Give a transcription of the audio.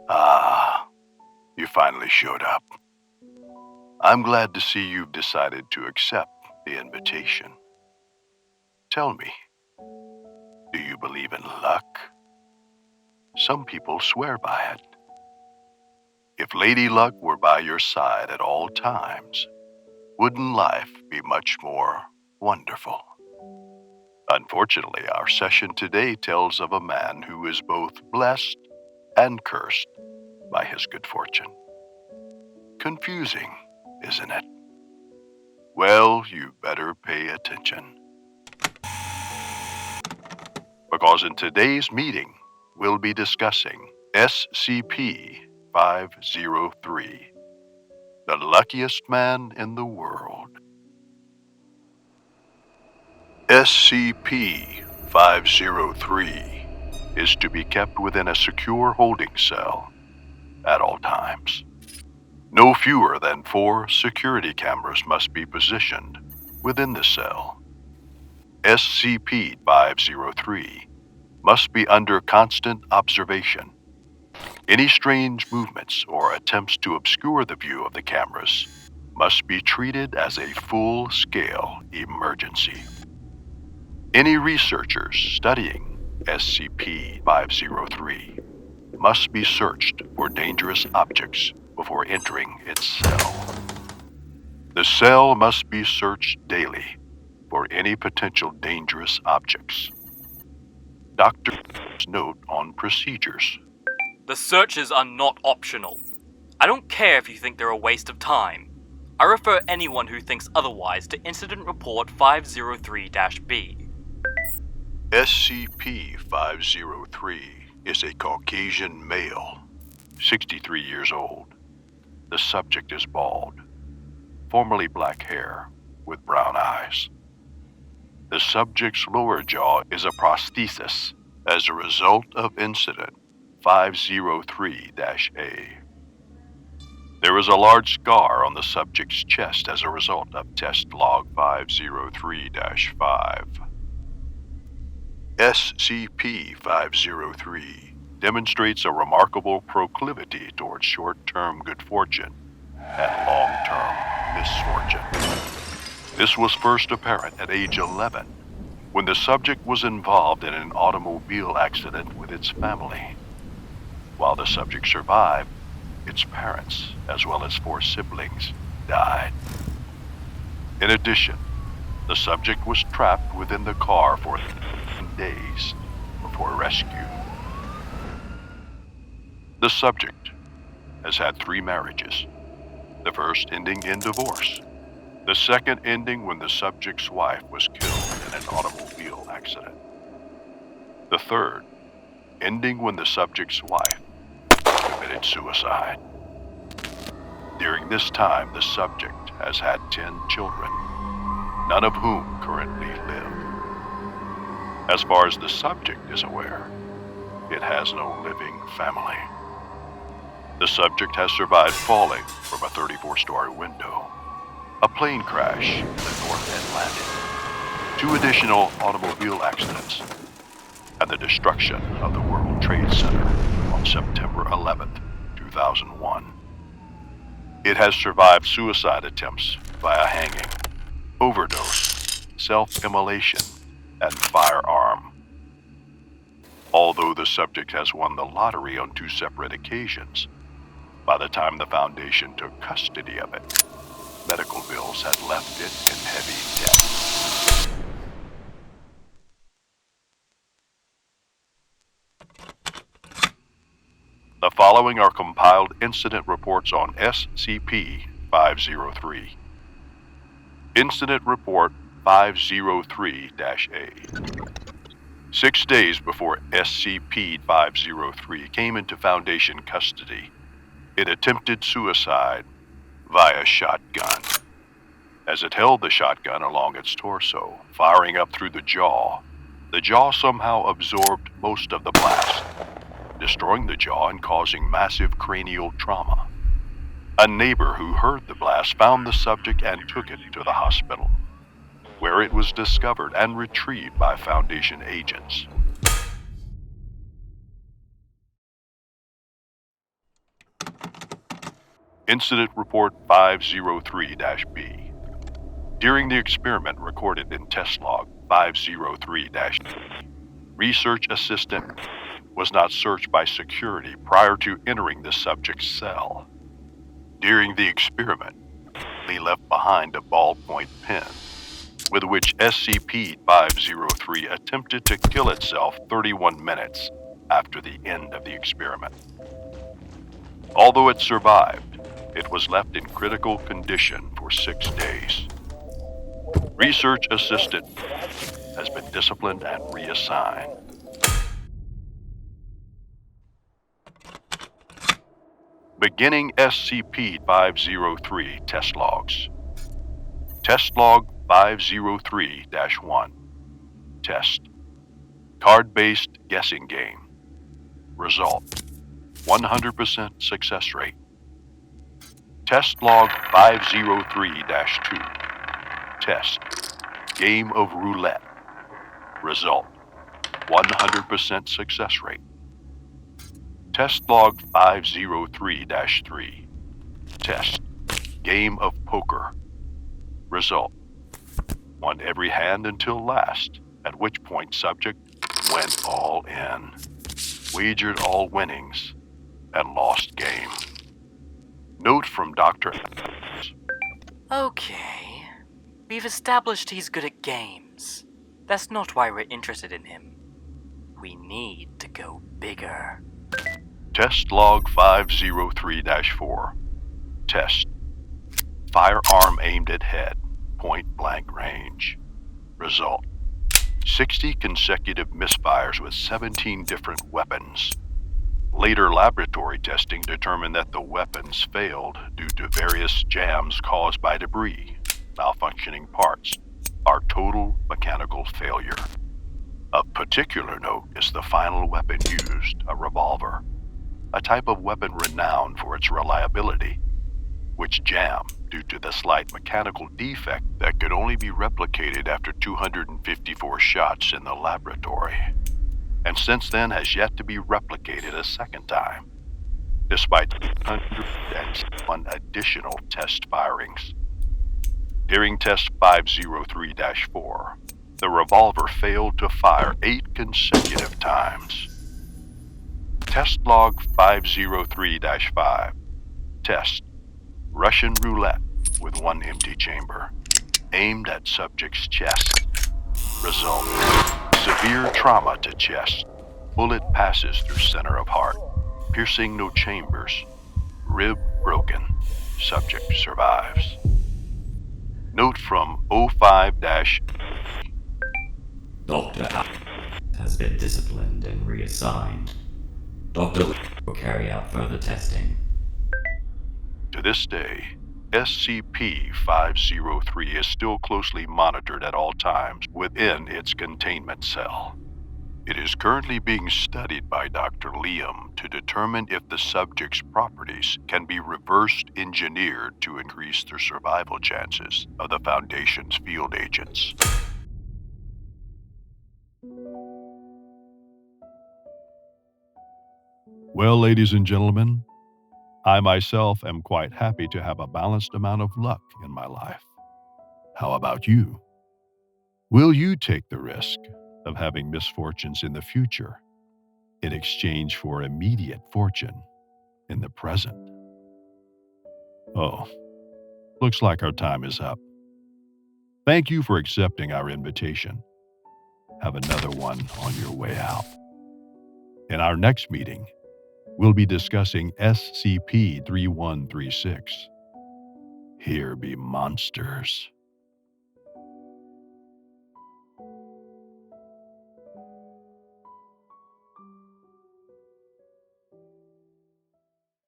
Ah, you finally showed up. I'm glad to see you've decided to accept the invitation. Tell me, do you believe in luck? Some people swear by it. If Lady Luck were by your side at all times, wouldn't life be much more wonderful? Unfortunately, our session today tells of a man who is both blessed and cursed by his good fortune. Confusing, isn't it? Well, you better pay attention. Because in today's meeting, we'll be discussing SCP-503, the luckiest man in the world. SCP-503 is to be kept within a secure holding cell at all times. No fewer than 4 security cameras must be positioned within the cell. SCP-503 must be under constant observation. Any strange movements or attempts to obscure the view of the cameras must be treated as a full-scale emergency. Any researchers studying SCP-503 must be searched for dangerous objects before entering its cell. The cell must be searched daily for any potential dangerous objects. Doctor's note on procedures. The searches are not optional. I don't care if you think they're a waste of time. I refer anyone who thinks otherwise to Incident Report 503-B. SCP-503 is a Caucasian male, 63 years old. The subject is bald, formerly black hair, with brown eyes. The subject's lower jaw is a prosthesis as a result of Incident 503-A. There is a large scar on the subject's chest as a result of Test Log 503-5. SCP-503 demonstrates a remarkable proclivity towards short-term good fortune and long-term misfortune. This was first apparent at age 11, when the subject was involved in an automobile accident with its family. While the subject survived, its parents, as well as 4 siblings, died. In addition, the subject was trapped within the car for 13 days before rescue. The subject has had 3 marriages, the first ending in divorce, the second ending when the subject's wife was killed in an automobile accident, the third ending when the subject's wife committed suicide. During this time, the subject has had 10 children, none of whom currently live. As far as the subject is aware, it has no living family. The subject has survived falling from a 34-story window, a plane crash in the North Atlantic, 2 additional automobile accidents, and the destruction of the World Trade Center on September 11th, 2001. It has survived suicide attempts via hanging, overdose, self-immolation, and firearm. Although the subject has won the lottery on 2 separate occasions, by the time the Foundation took custody of it, medical bills had left it in heavy debt. The following are compiled incident reports on SCP-503. Incident Report 503-A. 6 days before SCP-503 came into Foundation custody, it attempted suicide via shotgun. As it held the shotgun along its torso, firing up through the jaw somehow absorbed most of the blast, destroying the jaw and causing massive cranial trauma. A neighbor who heard the blast found the subject and took it to the hospital, where it was discovered and retrieved by Foundation agents. Incident Report 503-B. During the experiment recorded in test log 503-B, research assistant was not searched by security prior to entering the subject's cell. During the experiment, he left behind a ballpoint pen with which SCP-503 attempted to kill itself 31 minutes after the end of the experiment. Although it survived, it was left in critical condition for 6 days. Research assistant has been disciplined and reassigned. Beginning SCP-503 test logs. Test log 503-1. Test. Card-based guessing game. Result. 100% success rate. Test log 503-2. Test. Game of roulette. Result. 100% success rate. Test log 503-3. Test. Game of poker. Result. Won every hand until last, at which point subject went all in, wagered all winnings, and lost game. Note from Dr. Okay. We've established he's good at games. That's not why we're interested in him. We need to go bigger. Test log 503-4. Test. Firearm aimed at head, point blank range. Result. 60 consecutive misfires with 17 different weapons. Later laboratory testing determined that the weapons failed due to various jams caused by debris, malfunctioning parts, or total mechanical failure. Of particular note is the final weapon used, a revolver, a type of weapon renowned for its reliability, which jammed due to the slight mechanical defect that could only be replicated after 254 shots in the laboratory, and since then has yet to be replicated a second time, despite 101 additional test firings. During test 503-4, the revolver failed to fire 8 consecutive times. Test log 503-5. Test. Russian roulette with 1 empty chamber, aimed at subject's chest. Result. Severe trauma to chest. Bullet passes through center of heart, piercing no chambers. Rib broken. Subject survives. Note from 05- Dr. has been disciplined and reassigned. Dr. will carry out further testing. To this day, SCP-503 is still closely monitored at all times within its containment cell. It is currently being studied by Dr. Liam to determine if the subject's properties can be reverse engineered to increase their survival chances of the Foundation's field agents. Well, ladies and gentlemen, I myself am quite happy to have a balanced amount of luck in my life. How about you? Will you take the risk of having misfortunes in the future in exchange for immediate fortune in the present? Oh, looks like our time is up. Thank you for accepting our invitation. Have another one on your way out. In our next meeting, we'll be discussing SCP-3136. Here be monsters.